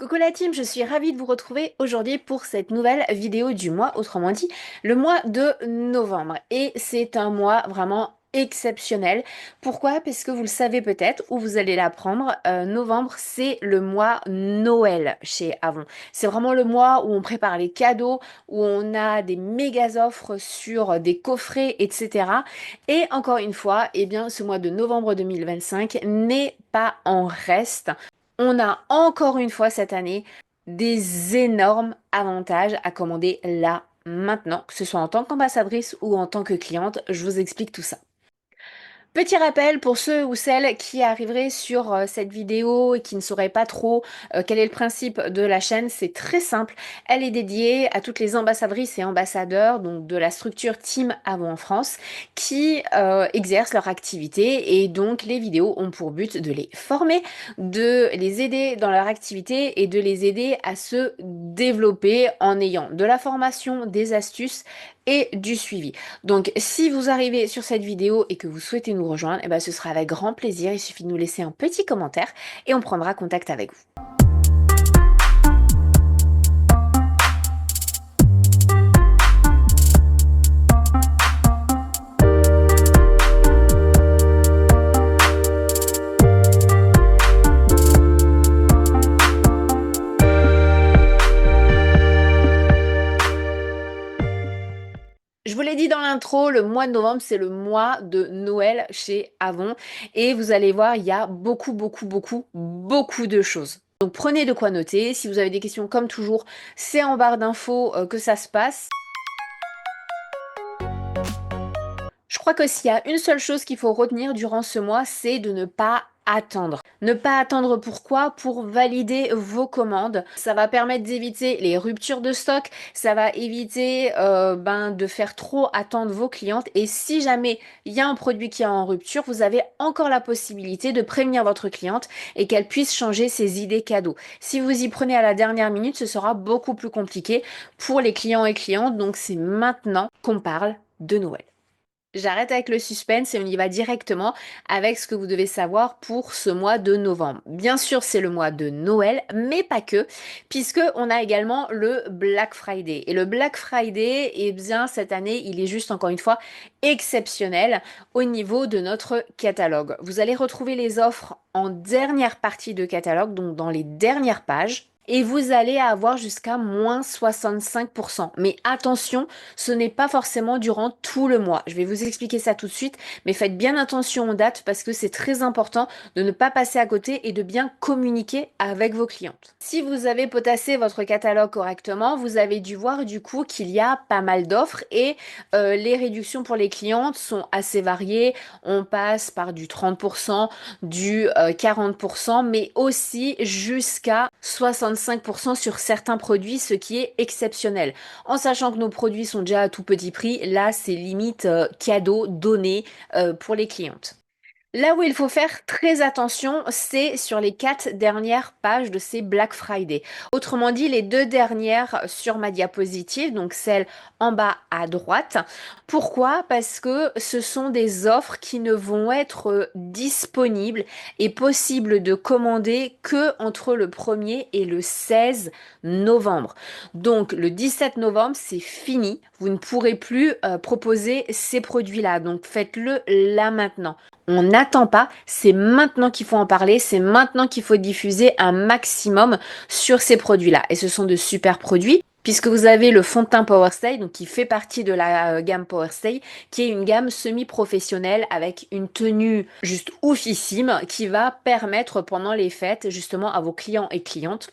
Coucou la team, je suis ravie de vous retrouver aujourd'hui pour cette nouvelle vidéo du mois, autrement dit le mois de novembre. Et c'est un mois vraiment exceptionnel. Pourquoi? Parce que vous le savez peut-être, ou vous allez l'apprendre, novembre c'est le mois Noël chez Avon. C'est vraiment le mois où on prépare les cadeaux, où on a des méga offres sur des coffrets, etc. Et encore une fois, eh bien, ce mois de novembre 2025 n'est pas en reste. On a encore une fois cette année des énormes avantages à commander là, maintenant, que ce soit en tant qu'ambassadrice ou en tant que cliente. Je vous explique tout ça. Petit rappel pour ceux ou celles qui arriveraient sur cette vidéo et qui ne sauraient pas trop quel est le principe de la chaîne, c'est très simple. Elle est dédiée à toutes les ambassadrices et ambassadeurs donc de la structure Team Avon en France qui exercent leur activité et donc les vidéos ont pour but de les former, de les aider dans leur activité et de les aider à se développer en ayant de la formation, des astuces et du suivi. Donc, si vous arrivez sur cette vidéo et que vous souhaitez nous rejoindre, eh ben, ce sera avec grand plaisir. Il suffit de nous laisser un petit commentaire et on prendra contact avec vous. Je vous l'ai dit dans l'intro, le mois de novembre, c'est le mois de Noël chez Avon. Et vous allez voir, il y a beaucoup de choses. Donc prenez de quoi noter. Si vous avez des questions, comme toujours, c'est en barre d'infos que ça se passe. Je crois que s'il y a une seule chose qu'il faut retenir durant ce mois, c'est de ne pas attendre. Ne pas attendre pourquoi? Pour valider vos commandes. Ça va permettre d'éviter les ruptures de stock, ça va éviter de faire trop attendre vos clientes et si jamais il y a un produit qui est en rupture, vous avez encore la possibilité de prévenir votre cliente et qu'elle puisse changer ses idées cadeaux. Si vous y prenez à la dernière minute, ce sera beaucoup plus compliqué pour les clients et clientes, donc c'est maintenant qu'on parle de Noël. J'arrête avec le suspense et on y va directement avec ce que vous devez savoir pour ce mois de novembre. Bien sûr, c'est le mois de Noël, mais pas que, puisque on a également le Black Friday. Et le Black Friday, eh bien, cette année, il est juste encore une fois exceptionnel au niveau de notre catalogue. Vous allez retrouver les offres en dernière partie de catalogue, donc dans les dernières pages. Et vous allez avoir jusqu'à moins 65%. Mais attention, ce n'est pas forcément durant tout le mois. Je vais vous expliquer ça tout de suite, mais faites bien attention aux dates parce que c'est très important de ne pas passer à côté et de bien communiquer avec vos clientes. Si vous avez potassé votre catalogue correctement, vous avez dû voir du coup qu'il y a pas mal d'offres et les réductions pour les clientes sont assez variées. On passe par du 30%, du 40%, mais aussi jusqu'à 65% sur certains produits, ce qui est exceptionnel. En sachant que nos produits sont déjà à tout petit prix, là c'est limite cadeau donné pour les clientes. Là où il faut faire très attention, c'est sur les 4 dernières pages de ces Black Friday. Autrement dit, les 2 dernières sur ma diapositive, donc celle en bas à droite. Pourquoi? Parce que ce sont des offres qui ne vont être disponibles et possibles de commander que entre le 1er et le 16 novembre. Donc le 17 novembre, c'est fini. Vous ne pourrez plus proposer ces produits-là. Donc faites-le là maintenant. On n'attend pas, c'est maintenant qu'il faut en parler, c'est maintenant qu'il faut diffuser un maximum sur ces produits-là. Et ce sont de super produits, puisque vous avez le fond de teint Power Stay, donc qui fait partie de la gamme Power Stay, qui est une gamme semi-professionnelle avec une tenue juste oufissime, qui va permettre pendant les fêtes, justement, à vos clients et clientes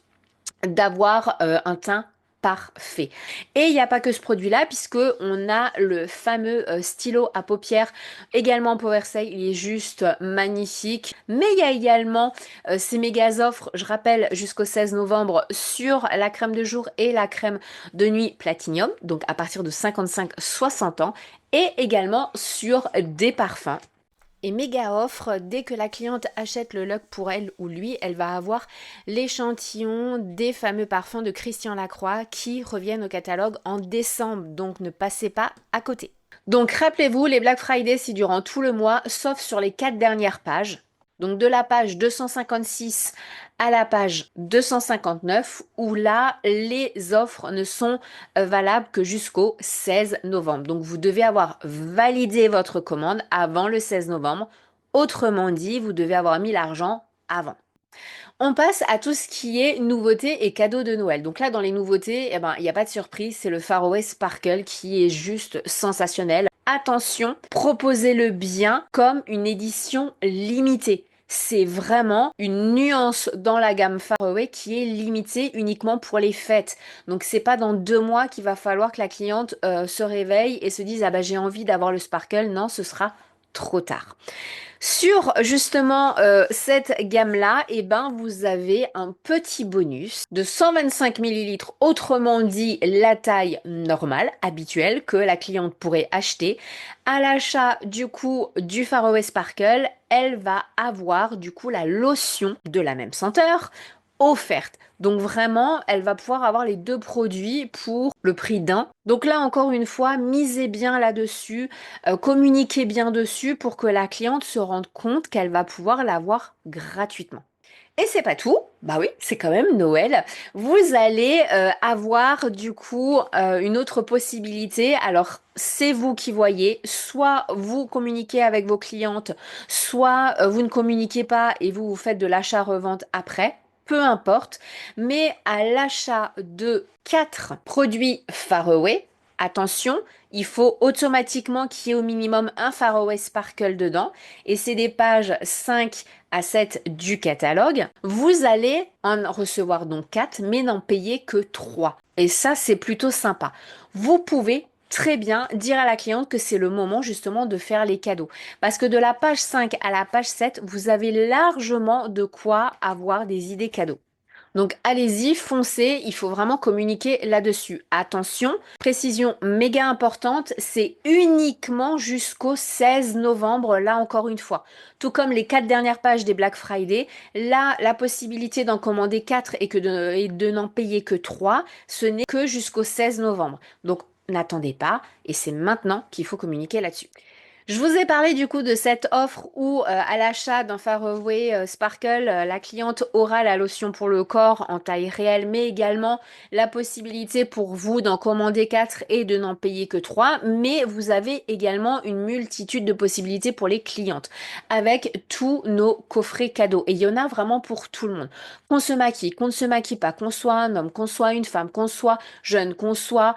d'avoir un teint parfait. Et il n'y a pas que ce produit-là, puisque on a le fameux stylo à paupières, également Power Style, il est juste magnifique. Mais il y a également ces méga offres, je rappelle, jusqu'au 16 novembre sur la crème de jour et la crème de nuit Platinum, donc à partir de 55-60 ans, et également sur des parfums. Et méga offre, dès que la cliente achète le look pour elle ou lui, elle va avoir l'échantillon des fameux parfums de Christian Lacroix qui reviennent au catalogue en décembre. Donc ne passez pas à côté. Donc rappelez-vous, les Black Friday, c'est durant tout le mois, sauf sur les 4 dernières pages. Donc de la page 256 à la page 259, où là, les offres ne sont valables que jusqu'au 16 novembre. Donc vous devez avoir validé votre commande avant le 16 novembre. Autrement dit, vous devez avoir mis l'argent avant. On passe à tout ce qui est nouveautés et cadeaux de Noël. Donc là, dans les nouveautés, eh ben, il n'y a pas de surprise, c'est le Faroe Sparkle qui est juste sensationnel. Attention, proposez-le bien comme une édition limitée. C'est vraiment une nuance dans la gamme Faroe qui est limitée uniquement pour les fêtes. Donc c'est pas dans 2 mois qu'il va falloir que la cliente se réveille et se dise ah bah j'ai envie d'avoir le Sparkle. Non, ce sera trop tard. Sur justement cette gamme-là, eh ben, vous avez un petit bonus de 125 millilitres, autrement dit la taille normale, habituelle, que la cliente pourrait acheter. À l'achat du coup du Faroe Sparkle, elle va avoir du coup la lotion de la même senteur offerte. Donc vraiment, elle va pouvoir avoir les 2 produits pour le prix d'un. Donc là, encore une fois, misez bien là-dessus, communiquez bien dessus pour que la cliente se rende compte qu'elle va pouvoir l'avoir gratuitement. Et c'est pas tout, bah oui, c'est quand même Noël. Vous allez avoir du coup une autre possibilité. Alors c'est vous qui voyez, soit vous communiquez avec vos clientes, soit vous ne communiquez pas et vous faites de l'achat-revente après. Peu importe, mais à l'achat de 4 produits Faroe, attention, il faut automatiquement qu'il y ait au minimum un Faroe Sparkle dedans. Et c'est des pages 5 à 7 du catalogue. Vous allez en recevoir donc 4, mais n'en payer que 3. Et ça, c'est plutôt sympa. Vous pouvez très bien dire à la cliente que c'est le moment justement de faire les cadeaux. Parce que de la page 5 à la page 7, vous avez largement de quoi avoir des idées cadeaux. Donc allez-y, foncez, il faut vraiment communiquer là-dessus. Attention, précision méga importante, c'est uniquement jusqu'au 16 novembre, là encore une fois. Tout comme les 4 dernières pages des Black Friday, là, la possibilité d'en commander 4 et de n'en payer que 3, ce n'est que jusqu'au 16 novembre. Donc n'attendez pas, et c'est maintenant qu'il faut communiquer là-dessus. Je vous ai parlé du coup de cette offre où à l'achat d'un Faraway Sparkle, la cliente aura la lotion pour le corps en taille réelle, mais également la possibilité pour vous d'en commander 4 et de n'en payer que 3. Mais vous avez également une multitude de possibilités pour les clientes avec tous nos coffrets cadeaux. Et il y en a vraiment pour tout le monde. Qu'on se maquille, qu'on ne se maquille pas, qu'on soit un homme, qu'on soit une femme, qu'on soit jeune, qu'on soit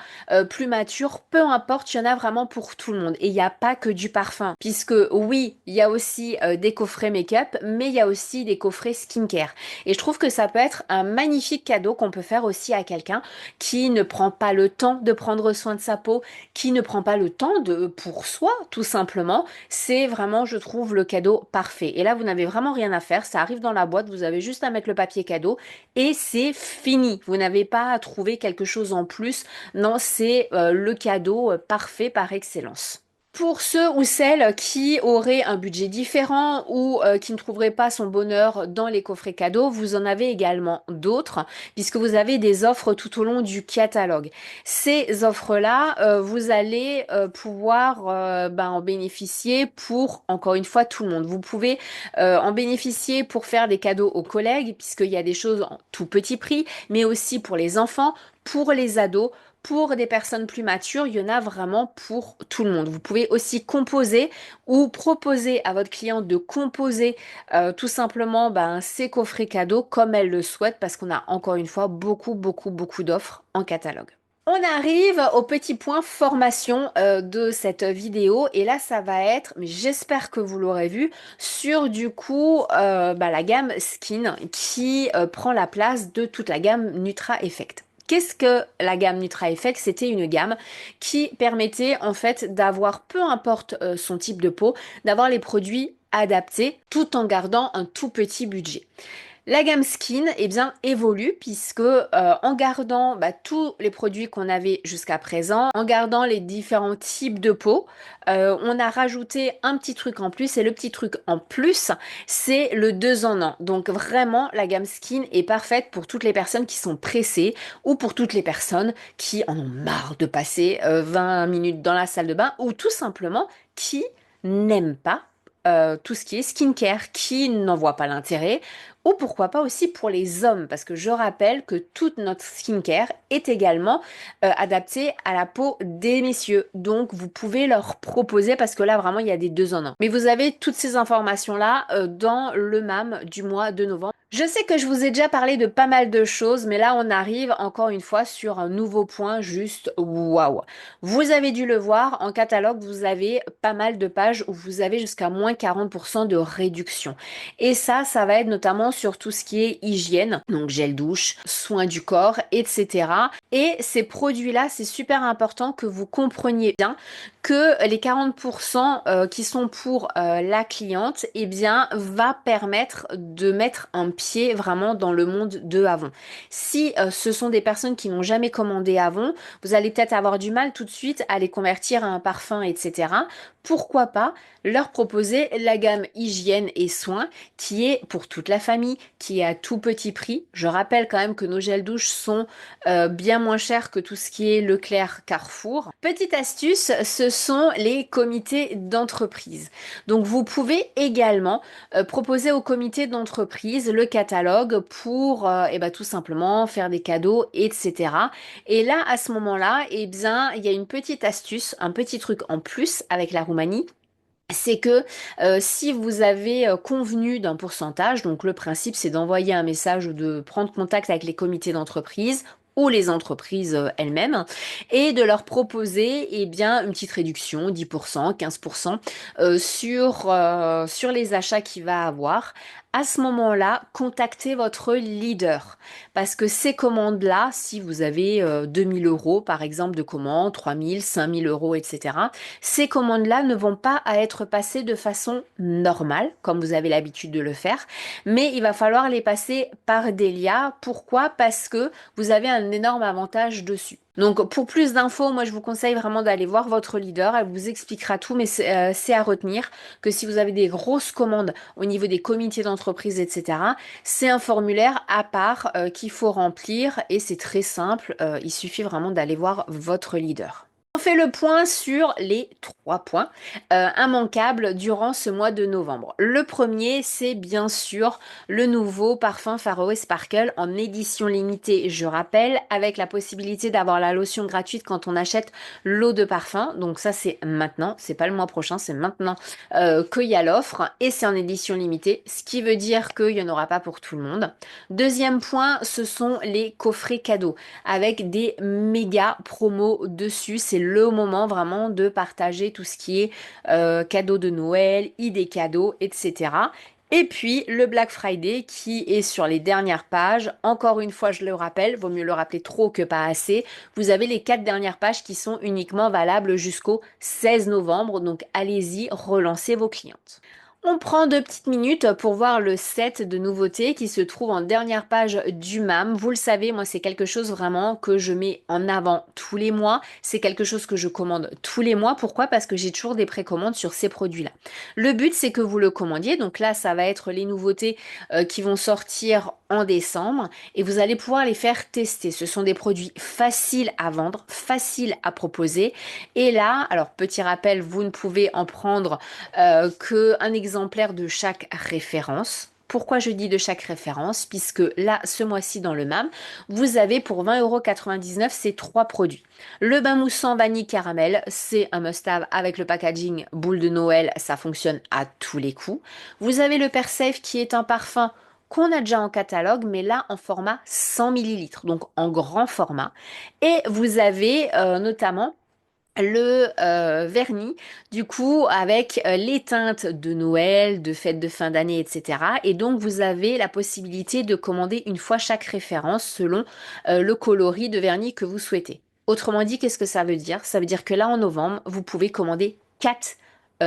plus mature, peu importe, il y en a vraiment pour tout le monde. Et il n'y a pas que du parfum, puisque oui, il y a aussi des coffrets make-up, mais il y a aussi des coffrets skincare. Et je trouve que ça peut être un magnifique cadeau qu'on peut faire aussi à quelqu'un qui ne prend pas le temps de prendre soin de sa peau, qui ne prend pas le temps de pour soi, tout simplement. C'est vraiment, je trouve, le cadeau parfait. Et là, vous n'avez vraiment rien à faire. Ça arrive dans la boîte, vous avez juste à mettre le papier cadeau et c'est fini. Vous n'avez pas à trouver quelque chose en plus. Non, c'est le cadeau parfait par excellence. Pour ceux ou celles qui auraient un budget différent ou qui ne trouveraient pas son bonheur dans les coffrets cadeaux, vous en avez également d'autres puisque vous avez des offres tout au long du catalogue. Ces offres-là, vous allez pouvoir en bénéficier pour, encore une fois, tout le monde. Vous pouvez en bénéficier pour faire des cadeaux aux collègues puisqu'il y a des choses en tout petit prix, mais aussi pour les enfants, pour les ados. Pour des personnes plus matures, il y en a vraiment pour tout le monde. Vous pouvez aussi composer ou proposer à votre cliente de composer tout simplement ses coffrets cadeaux comme elle le souhaite parce qu'on a encore une fois beaucoup d'offres en catalogue. On arrive au petit point formation de cette vidéo et là ça va être, mais j'espère que vous l'aurez vu, sur du coup la gamme Skin qui prend la place de toute la gamme Nutra Effect. Qu'est-ce que la gamme Nutra Effect? C'était une gamme qui permettait en fait d'avoir, peu importe son type de peau, d'avoir les produits adaptés tout en gardant un tout petit budget. La gamme Skin eh bien, évolue puisque en gardant tous les produits qu'on avait jusqu'à présent, en gardant les différents types de peau, on a rajouté un petit truc en plus et le petit truc en plus, c'est le 2 en 1. Donc vraiment, la gamme Skin est parfaite pour toutes les personnes qui sont pressées ou pour toutes les personnes qui en ont marre de passer 20 minutes dans la salle de bain ou tout simplement qui n'aiment pas tout ce qui est skincare qui n'en voit pas l'intérêt, ou pourquoi pas aussi pour les hommes, parce que je rappelle que toute notre skincare est également adaptée à la peau des messieurs. Donc vous pouvez leur proposer, parce que là vraiment il y a des deux en un. Mais vous avez toutes ces informations-là dans le MAM du mois de novembre. Je sais que je vous ai déjà parlé de pas mal de choses, mais là on arrive encore une fois sur un nouveau point juste waouh. Vous avez dû le voir, en catalogue, vous avez pas mal de pages où vous avez jusqu'à moins 40% de réduction. Et ça va être notamment sur tout ce qui est hygiène, donc gel douche, soins du corps, etc. Et ces produits-là, c'est super important que vous compreniez bien que les 40% qui sont pour la cliente, eh bien, va permettre de mettre un pied vraiment dans le monde de Avon. Si ce sont des personnes qui n'ont jamais commandé Avon, vous allez peut-être avoir du mal tout de suite à les convertir à un parfum, etc. Pourquoi pas leur proposer la gamme hygiène et soins qui est pour toute la famille, qui est à tout petit prix. Je rappelle quand même que nos gels douche sont bien moins chers que tout ce qui est Leclerc, Carrefour. Petite astuce, ce sont les comités d'entreprise. Donc vous pouvez également proposer au comité d'entreprise le catalogue pour eh ben, tout simplement faire des cadeaux, etc. Et là, à ce moment-là, eh bien, il y a une petite astuce, un petit truc en plus avec la Roumanie. C'est que si vous avez convenu d'un pourcentage, donc le principe c'est d'envoyer un message ou de prendre contact avec les comités d'entreprise ou les entreprises elles-mêmes et de leur proposer eh bien une petite réduction, 10%, 15% sur les achats qu'il va avoir. À ce moment-là, contactez votre leader parce que ces commandes-là, si vous avez 2000 euros par exemple de commandes, 3000, 5000 euros, etc., ces commandes-là ne vont pas à être passées de façon normale, comme vous avez l'habitude de le faire, mais il va falloir les passer par Delia. Pourquoi? Parce que vous avez un énorme avantage dessus. Donc pour plus d'infos, moi je vous conseille vraiment d'aller voir votre leader, elle vous expliquera tout, mais c'est à retenir que si vous avez des grosses commandes au niveau des comités d'entreprise, etc., c'est un formulaire à part qu'il faut remplir et c'est très simple, il suffit vraiment d'aller voir votre leader. On fait le point sur les 3 points immanquables durant ce mois de novembre. Le premier, c'est bien sûr le nouveau parfum Faroe Sparkle en édition limitée, je rappelle, avec la possibilité d'avoir la lotion gratuite quand on achète l'eau de parfum. Donc ça, c'est maintenant, c'est pas le mois prochain, c'est maintenant qu'il y a l'offre et c'est en édition limitée, ce qui veut dire qu'il n'y en aura pas pour tout le monde. Deuxième point, ce sont les coffrets cadeaux avec des méga promos dessus. C'est le moment vraiment de partager tout ce qui est cadeaux de Noël, idées cadeaux, etc. Et puis le Black Friday qui est sur les dernières pages. Encore une fois, je le rappelle, vaut mieux le rappeler trop que pas assez. Vous avez les 4 dernières pages qui sont uniquement valables jusqu'au 16 novembre. Donc allez-y, relancez vos clientes. On prend 2 petites minutes pour voir le set de nouveautés qui se trouve en dernière page du MAM. Vous le savez, moi c'est quelque chose vraiment que je mets en avant tous les mois. C'est quelque chose que je commande tous les mois. Pourquoi? Parce que j'ai toujours des précommandes sur ces produits-là. Le but c'est que vous le commandiez. Donc là, ça va être les nouveautés qui vont sortir en décembre et vous allez pouvoir les faire tester. Ce sont des produits faciles à vendre, faciles à proposer. Et là, alors petit rappel, vous ne pouvez en prendre qu'un exemplaire de chaque référence. Pourquoi je dis de chaque référence? Puisque là, ce mois-ci dans le MAM, vous avez pour 20,99 € ces 3 produits. Le bain moussant vanille caramel, c'est un must-have avec le packaging boule de Noël, ça fonctionne à tous les coups. Vous avez le Persafe qui est un parfum qu'on a déjà en catalogue, mais là en format 100 millilitres, donc en grand format. Et vous avez notamment le vernis, du coup, avec les teintes de Noël, de fêtes de fin d'année, etc. Et donc, vous avez la possibilité de commander une fois chaque référence selon le coloris de vernis que vous souhaitez. Autrement dit, qu'est-ce que ça veut dire? Ça veut dire que là, en novembre, vous pouvez commander 4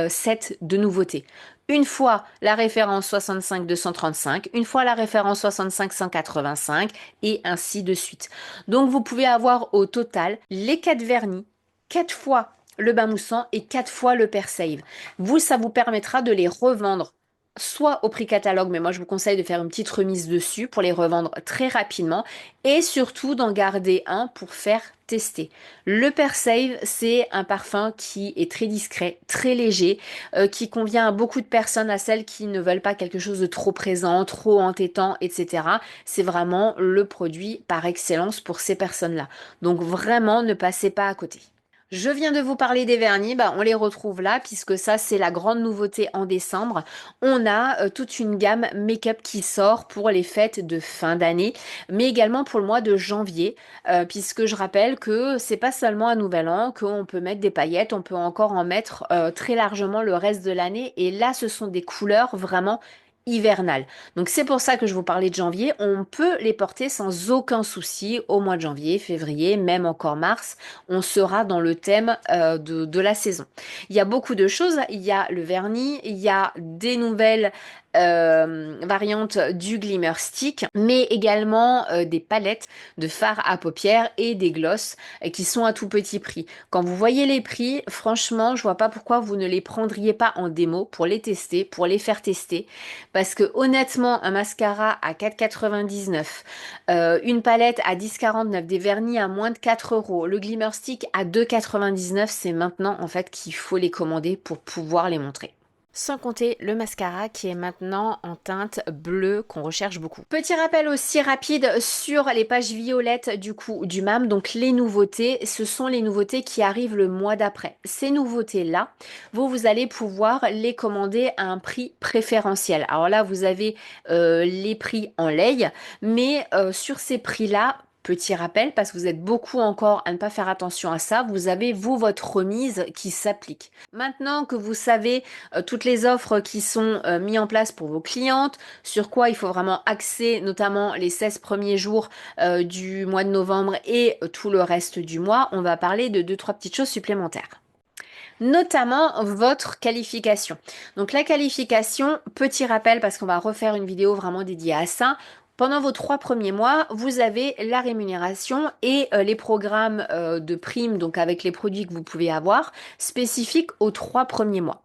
sets de nouveautés. Une fois la référence 65-235, une fois la référence 65-185 et ainsi de suite. Donc, vous pouvez avoir au total les 4 vernis 4 fois le bain moussant et 4 fois le Persave. Vous, ça vous permettra de les revendre soit au prix catalogue, mais moi je vous conseille de faire une petite remise dessus pour les revendre très rapidement et surtout d'en garder un pour faire tester. Le Persave, c'est un parfum qui est très discret, très léger, qui convient à beaucoup de personnes, à celles qui ne veulent pas quelque chose de trop présent, trop entêtant, etc. C'est vraiment le produit par excellence pour ces personnes-là. Donc vraiment, ne passez pas à côté. Je viens de vous parler des vernis, bah, on les retrouve là puisque ça c'est la grande nouveauté en décembre. On a toute une gamme make-up qui sort pour les fêtes de fin d'année, mais également pour le mois de janvier, puisque je rappelle que c'est pas seulement à Nouvel An qu'on peut mettre des paillettes, on peut encore en mettre très largement le reste de l'année. Et là, ce sont des couleurs vraiment hivernales. Donc c'est pour ça que je vous parlais de janvier. On peut les porter sans aucun souci au mois de janvier, février, même encore mars. On sera dans le thème de la saison. Il y a beaucoup de choses. Il y a le vernis, il y a des nouvelles variantes du Glimmer Stick, mais également des palettes de fard à paupières et des glosses qui sont à tout petit prix. Quand vous voyez les prix, franchement, je vois pas pourquoi vous ne les prendriez pas en démo pour les tester, pour les faire tester. Parce que honnêtement, un mascara à 4,99, une palette à 10,49, des vernis à moins de 4 euros, le Glimmer Stick à 2,99, c'est maintenant en fait qu'il faut les commander pour pouvoir les montrer. Sans compter le mascara qui est maintenant en teinte bleue qu'on recherche beaucoup. Petit rappel aussi rapide sur les pages violettes du coup du MAM, donc les nouveautés, ce sont les nouveautés qui arrivent le mois d'après. Ces nouveautés-là, vous allez pouvoir les commander à un prix préférentiel. Alors là, vous avez les prix en lait, mais sur ces prix-là, petit rappel, parce que vous êtes beaucoup encore à ne pas faire attention à ça, vous avez vous votre remise qui s'applique. Maintenant que vous savez toutes les offres qui sont mises en place pour vos clientes, sur quoi il faut vraiment axer, notamment les 16 premiers jours du mois de novembre et tout le reste du mois, on va parler de deux, trois petites choses supplémentaires. Notamment votre qualification. Donc la qualification, petit rappel parce qu'on va refaire une vidéo vraiment dédiée à ça. Pendant vos 3 premiers mois, vous avez la rémunération et les programmes de primes, donc avec les produits que vous pouvez avoir, spécifiques aux 3 premiers mois.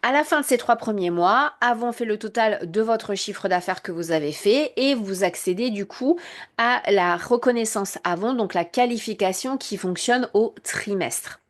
À la fin de ces 3 premiers mois, avons fait le total de votre chiffre d'affaires que vous avez fait et vous accédez du coup à la reconnaissance avant, donc la qualification qui fonctionne au trimestre.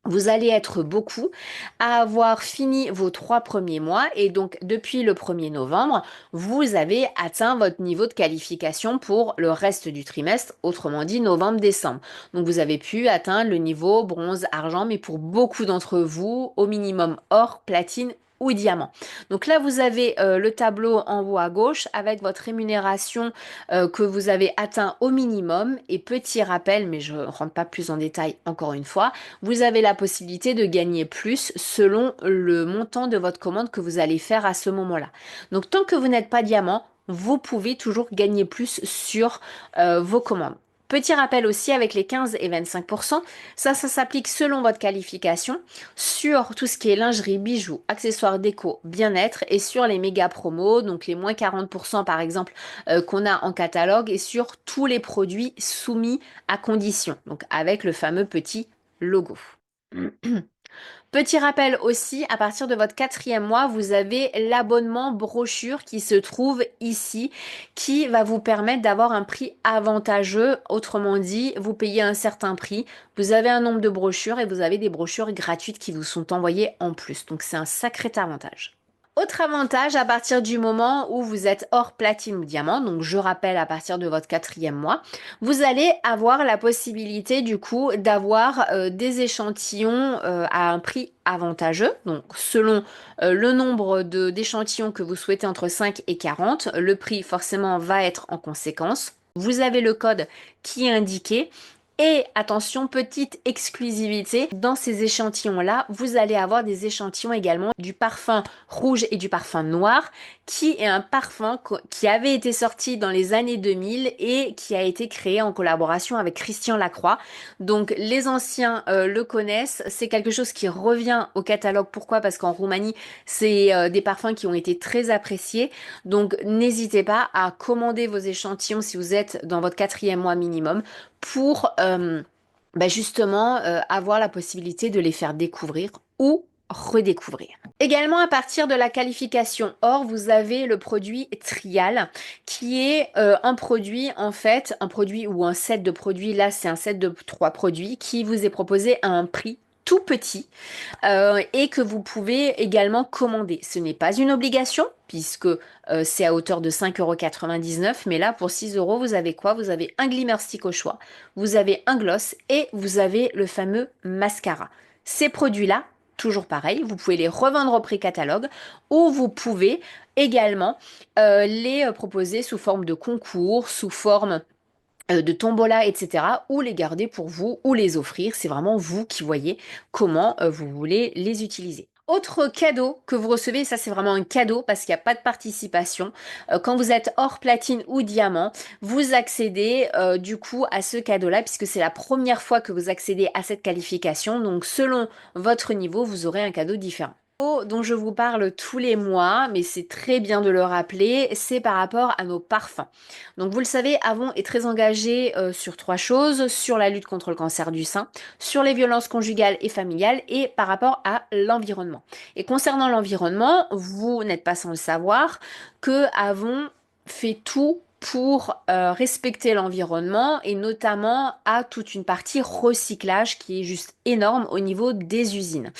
Vous allez être beaucoup à avoir fini vos 3 premiers mois et donc depuis le 1er novembre, vous avez atteint votre niveau de qualification pour le reste du trimestre, autrement dit novembre-décembre. Donc vous avez pu atteindre le niveau bronze, argent, mais pour beaucoup d'entre vous, au minimum or, platine ou diamant. Donc là, vous avez le tableau en haut à gauche avec votre rémunération que vous avez atteint au minimum. Et petit rappel, mais je ne rentre pas plus en détail encore une fois, vous avez la possibilité de gagner plus selon le montant de votre commande que vous allez faire à ce moment-là. Donc tant que vous n'êtes pas diamant, vous pouvez toujours gagner plus sur vos commandes. Petit rappel aussi avec les 15 et 25%, ça s'applique selon votre qualification sur tout ce qui est lingerie, bijoux, accessoires déco, bien-être et sur les méga promos, donc les moins 40% par exemple qu'on a en catalogue et sur tous les produits soumis à condition, donc avec le fameux petit logo. Petit rappel aussi, à partir de votre 4e mois, vous avez l'abonnement brochure qui se trouve ici, qui va vous permettre d'avoir un prix avantageux. Autrement dit, vous payez un certain prix, vous avez un nombre de brochures et vous avez des brochures gratuites qui vous sont envoyées en plus. Donc c'est un sacré avantage. Autre avantage, à partir du moment où vous êtes hors platine ou diamant, donc je rappelle à partir de votre 4e mois, vous allez avoir la possibilité du coup d'avoir des échantillons à un prix avantageux. Donc selon le nombre d'échantillons que vous souhaitez entre 5 et 40, le prix forcément va être en conséquence. Vous avez le code qui est indiqué. Et attention, petite exclusivité, dans ces échantillons-là, vous allez avoir des échantillons également du parfum rouge et du parfum noir, qui est un parfum qui avait été sorti dans les années 2000 et qui a été créé en collaboration avec Christian Lacroix. Donc les anciens le connaissent, c'est quelque chose qui revient au catalogue. Pourquoi? Parce qu'en Roumanie, c'est des parfums qui ont été très appréciés. Donc n'hésitez pas à commander vos échantillons si vous êtes dans votre 4e mois minimum pour justement avoir la possibilité de les faire découvrir ou redécouvrir. Également, à partir de la qualification or, vous avez le produit Trial, qui est un produit, en fait, un produit ou un set de produits. Là, c'est un set de 3 produits qui vous est proposé à un prix tout petit et que vous pouvez également commander. Ce n'est pas une obligation puisque c'est à hauteur de 5,99 €, mais là pour 6 euros, vous avez quoi? Vous avez un glimmer stick au choix, vous avez un gloss et vous avez le fameux mascara. Ces produits-là, toujours pareil, vous pouvez les revendre au prix catalogue ou vous pouvez également les proposer sous forme de concours, sous forme de tombola, etc., ou les garder pour vous ou les offrir. C'est vraiment vous qui voyez comment vous voulez les utiliser. Autre cadeau que vous recevez, ça c'est vraiment un cadeau parce qu'il n'y a pas de participation. Quand vous êtes hors platine ou diamant, vous accédez du coup à ce cadeau-là puisque c'est la première fois que vous accédez à cette qualification. Donc selon votre niveau, vous aurez un cadeau différent dont je vous parle tous les mois, mais c'est très bien de le rappeler, c'est par rapport à nos parfums. Donc vous le savez, Avon est très engagé sur 3 choses, sur la lutte contre le cancer du sein, sur les violences conjugales et familiales et par rapport à l'environnement. Et concernant l'environnement, vous n'êtes pas sans le savoir que Avon fait tout pour respecter l'environnement et notamment à toute une partie recyclage qui est juste énorme au niveau des usines.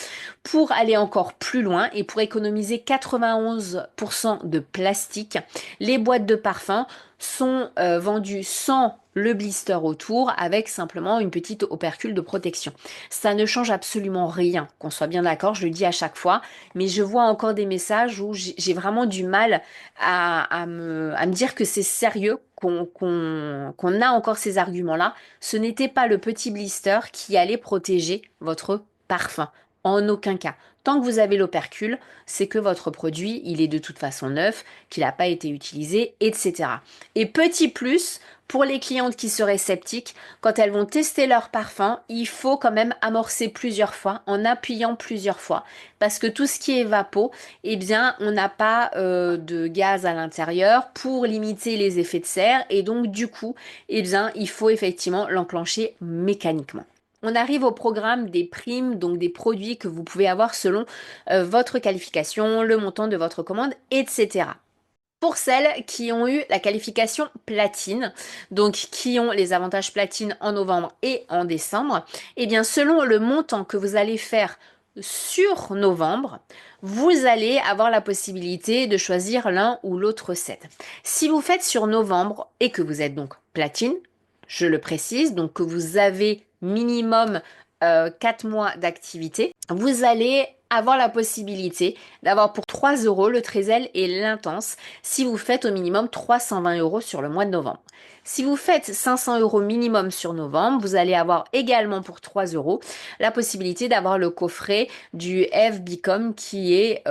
Pour aller encore plus loin et pour économiser 91% de plastique, les boîtes de parfum sont vendues sans le blister autour avec simplement une petite opercule de protection. Ça ne change absolument rien, qu'on soit bien d'accord, je le dis à chaque fois, mais je vois encore des messages où j'ai vraiment du mal à me dire que c'est sérieux, qu'on a encore ces arguments-là. Ce n'était pas le petit blister qui allait protéger votre parfum. En aucun cas. Tant que vous avez l'opercule, c'est que votre produit, il est de toute façon neuf, qu'il n'a pas été utilisé, etc. Et petit plus, pour les clientes qui seraient sceptiques, quand elles vont tester leur parfum, il faut quand même amorcer plusieurs fois, en appuyant plusieurs fois. Parce que tout ce qui est vapeau, eh bien, on n'a pas de gaz à l'intérieur pour limiter les effets de serre. Et donc, du coup, eh bien, il faut effectivement l'enclencher mécaniquement. On arrive au programme des primes, donc des produits que vous pouvez avoir selon votre qualification, le montant de votre commande, etc. Pour celles qui ont eu la qualification platine, donc qui ont les avantages platine en novembre et en décembre, eh bien selon le montant que vous allez faire sur novembre, vous allez avoir la possibilité de choisir l'un ou l'autre set. Si vous faites sur novembre et que vous êtes donc platine, je le précise, donc que vous avez minimum 4 mois d'activité, vous allez avoir la possibilité d'avoir pour 3 euros le Trézel et l'Intense si vous faites au minimum 320 euros sur le mois de novembre. Si vous faites 500 euros minimum sur novembre, vous allez avoir également pour 3 euros la possibilité d'avoir le coffret du F Bicom qui est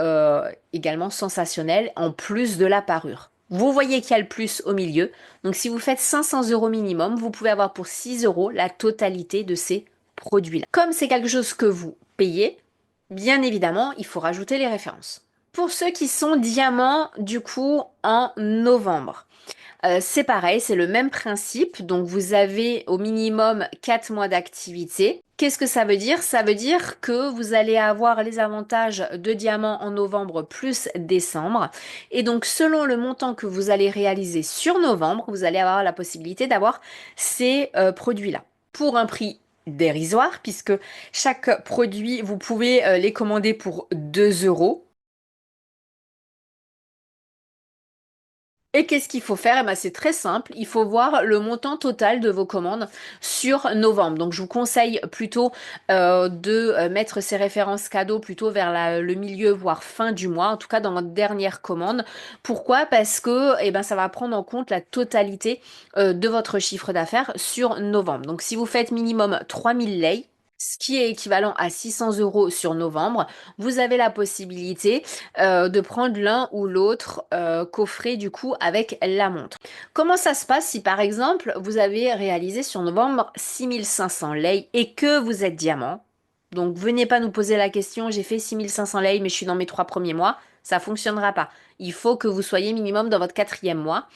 également sensationnel en plus de la parure. Vous voyez qu'il y a le plus au milieu. Donc si vous faites 500 euros minimum, vous pouvez avoir pour 6 euros la totalité de ces produits-là. Comme c'est quelque chose que vous payez, bien évidemment, il faut rajouter les références. Pour ceux qui sont diamants, du coup, en novembre, c'est pareil, c'est le même principe. Donc, vous avez au minimum 4 mois d'activité. Qu'est-ce que ça veut dire? Ça veut dire que vous allez avoir les avantages de diamant en novembre plus décembre. Et donc, selon le montant que vous allez réaliser sur novembre, vous allez avoir la possibilité d'avoir ces produits-là pour un prix dérisoire, puisque chaque produit, vous pouvez les commander pour 2 euros. Et qu'est-ce qu'il faut faire? Eh ben, c'est très simple. Il faut voir le montant total de vos commandes sur novembre. Donc, je vous conseille plutôt de mettre ces références cadeaux plutôt vers le milieu, voire fin du mois, en tout cas dans votre dernière commande. Pourquoi? Parce que eh ben, ça va prendre en compte la totalité de votre chiffre d'affaires sur novembre. Donc, si vous faites minimum 3000 lei, ce qui est équivalent à 600 euros sur novembre, vous avez la possibilité de prendre l'un ou l'autre coffret du coup avec la montre. Comment ça se passe si par exemple vous avez réalisé sur novembre 6500 lei et que vous êtes diamant? Donc venez pas nous poser la question, j'ai fait 6500 lei mais je suis dans mes 3 premiers mois, ça fonctionnera pas. Il faut que vous soyez minimum dans votre 4e mois.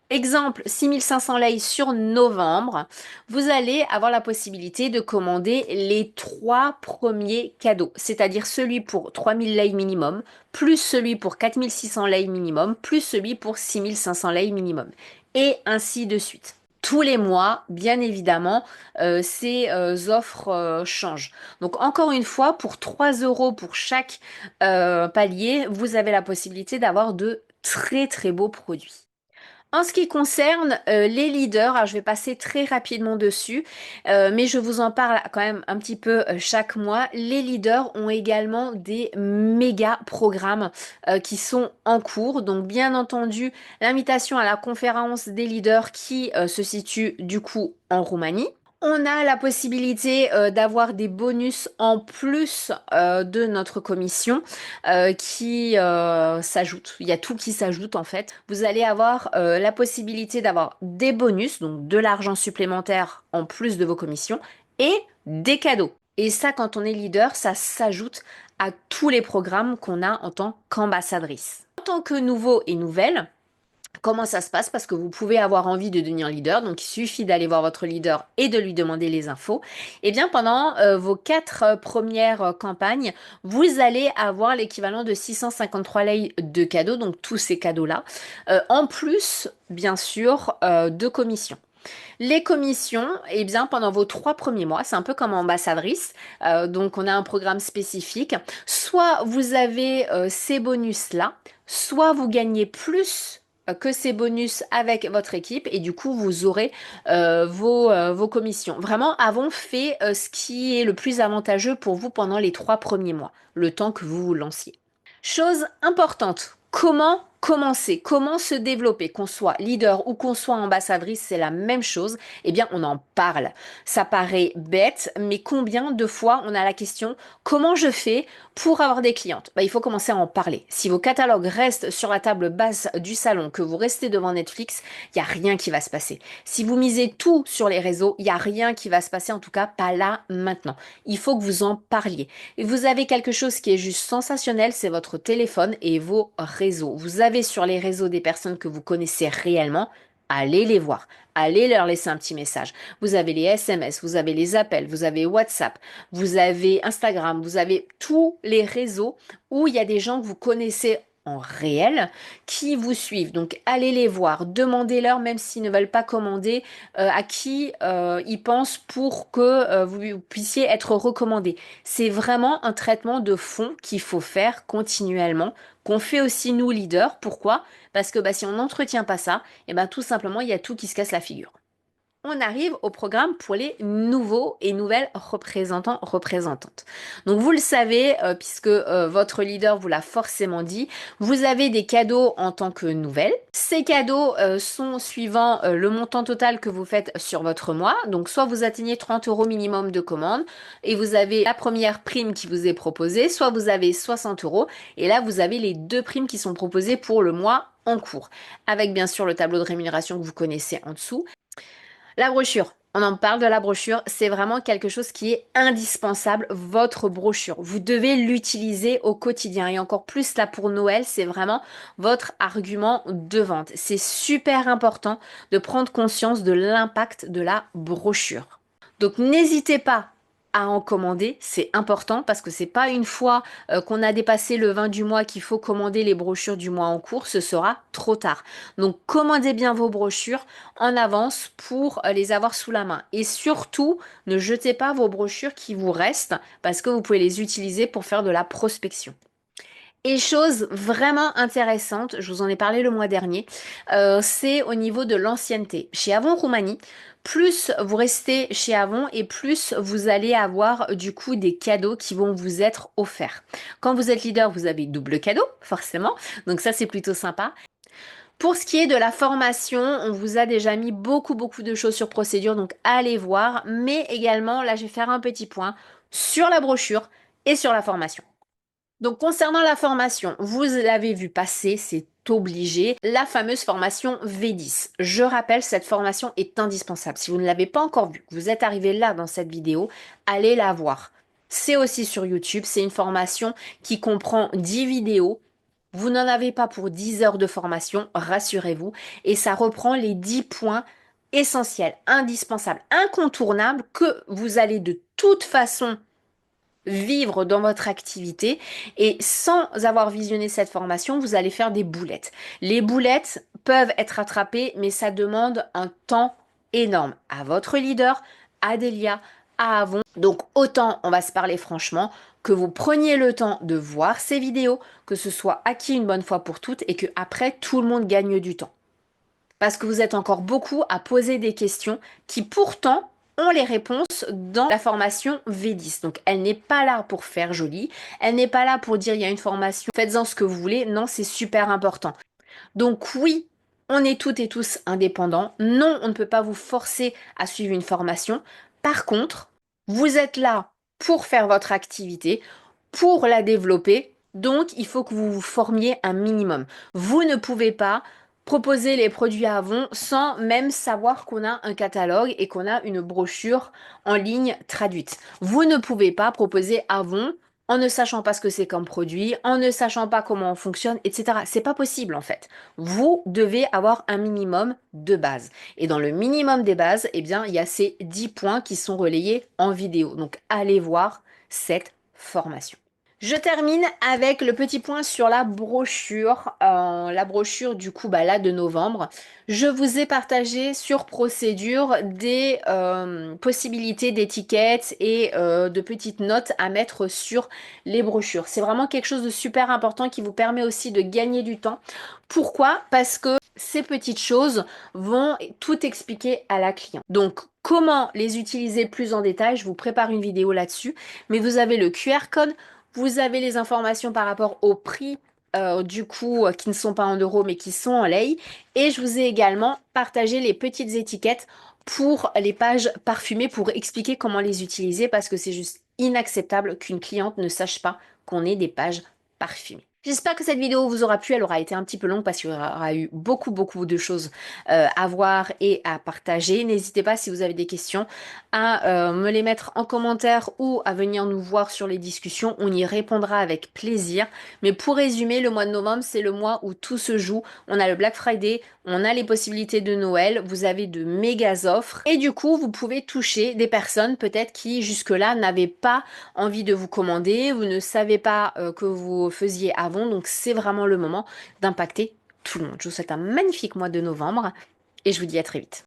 Exemple, 6500 lei sur novembre, vous allez avoir la possibilité de commander les 3 premiers cadeaux, c'est-à-dire celui pour 3000 lei minimum, plus celui pour 4600 lei minimum, plus celui pour 6500 lei minimum, et ainsi de suite. Tous les mois, bien évidemment, ces offres changent. Donc encore une fois, pour 3 euros pour chaque palier, vous avez la possibilité d'avoir de très très beaux produits. En ce qui concerne les leaders, alors je vais passer très rapidement dessus, mais je vous en parle quand même un petit peu chaque mois. Les leaders ont également des méga programmes qui sont en cours. Donc bien entendu, l'invitation à la conférence des leaders qui se situe du coup en Roumanie. On a la possibilité d'avoir des bonus en plus de notre commission qui s'ajoutent. Il y a tout qui s'ajoute en fait. Vous allez avoir la possibilité d'avoir des bonus, donc de l'argent supplémentaire en plus de vos commissions, et des cadeaux. Et ça, quand on est leader, ça s'ajoute à tous les programmes qu'on a en tant qu'ambassadrice. En tant que nouveau et nouvelle, comment ça se passe? Parce que vous pouvez avoir envie de devenir leader, donc il suffit d'aller voir votre leader et de lui demander les infos. Et bien pendant vos 4 premières campagnes, vous allez avoir l'équivalent de 653 lei de cadeaux, donc tous ces cadeaux-là, en plus, bien sûr, de commissions. Les commissions, eh bien, pendant vos 3 premiers mois, c'est un peu comme ambassadrice, donc on a un programme spécifique. Soit vous avez ces bonus-là, soit vous gagnez plus que ces bonus avec votre équipe et du coup vous aurez vos commissions. Vraiment, avons fait ce qui est le plus avantageux pour vous pendant les 3 premiers mois, le temps que vous vous lanciez. Chose importante, comment commencer, comment se développer, qu'on soit leader ou qu'on soit ambassadrice, c'est la même chose, eh bien on en parle. Ça paraît bête, mais combien de fois on a la question, comment je fais pour avoir des clientes? Bah, il faut commencer à en parler. Si vos catalogues restent sur la table basse du salon, que vous restez devant Netflix, il n'y a rien qui va se passer. Si vous misez tout sur les réseaux, il n'y a rien qui va se passer, en tout cas pas là maintenant. Il faut que vous en parliez. Et vous avez quelque chose qui est juste sensationnel, c'est votre téléphone et vos réseaux. Vous avez sur les réseaux des personnes que vous connaissez réellement, allez les voir, allez leur laisser un petit message. Vous avez les SMS, vous avez les appels, vous avez WhatsApp, vous avez Instagram, vous avez tous les réseaux où il y a des gens que vous connaissez en réel qui vous suivent. Donc allez les voir, demandez-leur même s'ils ne veulent pas commander à qui ils pensent pour que vous puissiez être recommandé. C'est vraiment un traitement de fond qu'il faut faire continuellement, qu'on fait aussi nous leaders. Pourquoi? Parce que bah, si on n'entretient pas ça, et ben tout simplement il y a tout qui se casse la figure. On arrive au programme pour les nouveaux et nouvelles représentants, représentantes. Donc vous le savez, puisque votre leader vous l'a forcément dit, vous avez des cadeaux en tant que nouvelle. Ces cadeaux sont suivant le montant total que vous faites sur votre mois. Donc soit vous atteignez 30 euros minimum de commande et vous avez la première prime qui vous est proposée, soit vous avez 60 euros et là vous avez les 2 primes qui sont proposées pour le mois en cours, avec bien sûr le tableau de rémunération que vous connaissez en dessous. La brochure. On en parle de la brochure, c'est vraiment quelque chose qui est indispensable, votre brochure. Vous devez l'utiliser au quotidien et encore plus là pour Noël, c'est vraiment votre argument de vente. C'est super important de prendre conscience de l'impact de la brochure. Donc n'hésitez pas à en commander, c'est important parce que c'est pas une fois qu'on a dépassé le 20 du mois qu'il faut commander les brochures du mois en cours, ce sera trop tard. Donc commandez bien vos brochures en avance pour les avoir sous la main. Et surtout, ne jetez pas vos brochures qui vous restent parce que vous pouvez les utiliser pour faire de la prospection. Et chose vraiment intéressante, je vous en ai parlé le mois dernier, c'est au niveau de l'ancienneté. Chez Avon Roumanie, plus vous restez chez Avon et plus vous allez avoir du coup des cadeaux qui vont vous être offerts. Quand vous êtes leader, vous avez double cadeau, forcément, donc ça c'est plutôt sympa. Pour ce qui est de la formation, on vous a déjà mis beaucoup de choses sur procédure, donc allez voir. Mais également, là, je vais faire un petit point sur la brochure et sur la formation. Donc concernant la formation, vous l'avez vu passer, c'est obligé, la fameuse formation V10. Je rappelle, cette formation est indispensable. Si vous ne l'avez pas encore vue, que vous êtes arrivé là dans cette vidéo, allez la voir. C'est aussi sur YouTube, c'est une formation qui comprend 10 vidéos Vous n'en avez pas pour 10 heures de formation, rassurez-vous, et ça reprend les 10 points essentiels, indispensables, incontournables que vous allez de toute façon vivre dans votre activité et sans avoir visionné cette formation, vous allez faire des boulettes. Les boulettes peuvent être rattrapées, mais ça demande un temps énorme à votre leader, à Delia, à Avon. Donc autant, on va se parler franchement, que vous preniez le temps de voir ces vidéos, que ce soit acquis une bonne fois pour toutes et que après tout le monde gagne du temps. Parce que vous êtes encore beaucoup à poser des questions qui pourtant ont les réponses dans la formation V10. Donc elle n'est pas là pour faire joli, elle n'est pas là pour dire il y a une formation, faites-en ce que vous voulez. Non, c'est super important. Donc oui, on est toutes et tous indépendants. Non, on ne peut pas vous forcer à suivre une formation. Par contre, vous êtes là pour faire votre activité, pour la développer. Donc, il faut que vous vous formiez un minimum. Vous ne pouvez pas proposer les produits à Avon sans même savoir qu'on a un catalogue et qu'on a une brochure en ligne traduite. Vous ne pouvez pas proposer Avon en ne sachant pas ce que c'est comme produit, en ne sachant pas comment on fonctionne, etc. C'est pas possible en fait. Vous devez avoir un minimum de base. Et dans le minimum des bases, eh bien, il y a ces 10 points qui sont relayés en vidéo. Donc, allez voir cette formation. Je termine avec le petit point sur la brochure. La brochure du coup là de novembre. Je vous ai partagé sur procédure des possibilités d'étiquettes et de petites notes à mettre sur les brochures. C'est vraiment quelque chose de super important qui vous permet aussi de gagner du temps. Pourquoi? Parce que ces petites choses vont tout expliquer à la cliente. Donc, comment les utiliser plus en détail, je vous prépare une vidéo là-dessus. Mais vous avez le QR code, vous avez les informations par rapport au prix du coup qui ne sont pas en euros mais qui sont en lei. Et je vous ai également partagé les petites étiquettes pour les pages parfumées pour expliquer comment les utiliser parce que c'est juste inacceptable qu'une cliente ne sache pas qu'on ait des pages parfumées. J'espère que cette vidéo vous aura plu, elle aura été un petit peu longue parce qu'il y aura eu beaucoup de choses à voir et à partager. N'hésitez pas si vous avez des questions à me les mettre en commentaire ou à venir nous voir sur les discussions. On y répondra avec plaisir. Mais pour résumer, le mois de novembre, c'est le mois où tout se joue. On a le Black Friday, on a les possibilités de Noël, vous avez de méga offres. Et du coup, vous pouvez toucher des personnes peut-être qui jusque-là n'avaient pas envie de vous commander, vous ne savez pas que vous faisiez avant. Donc c'est vraiment le moment d'impacter tout le monde. Je vous souhaite un magnifique mois de novembre et je vous dis à très vite.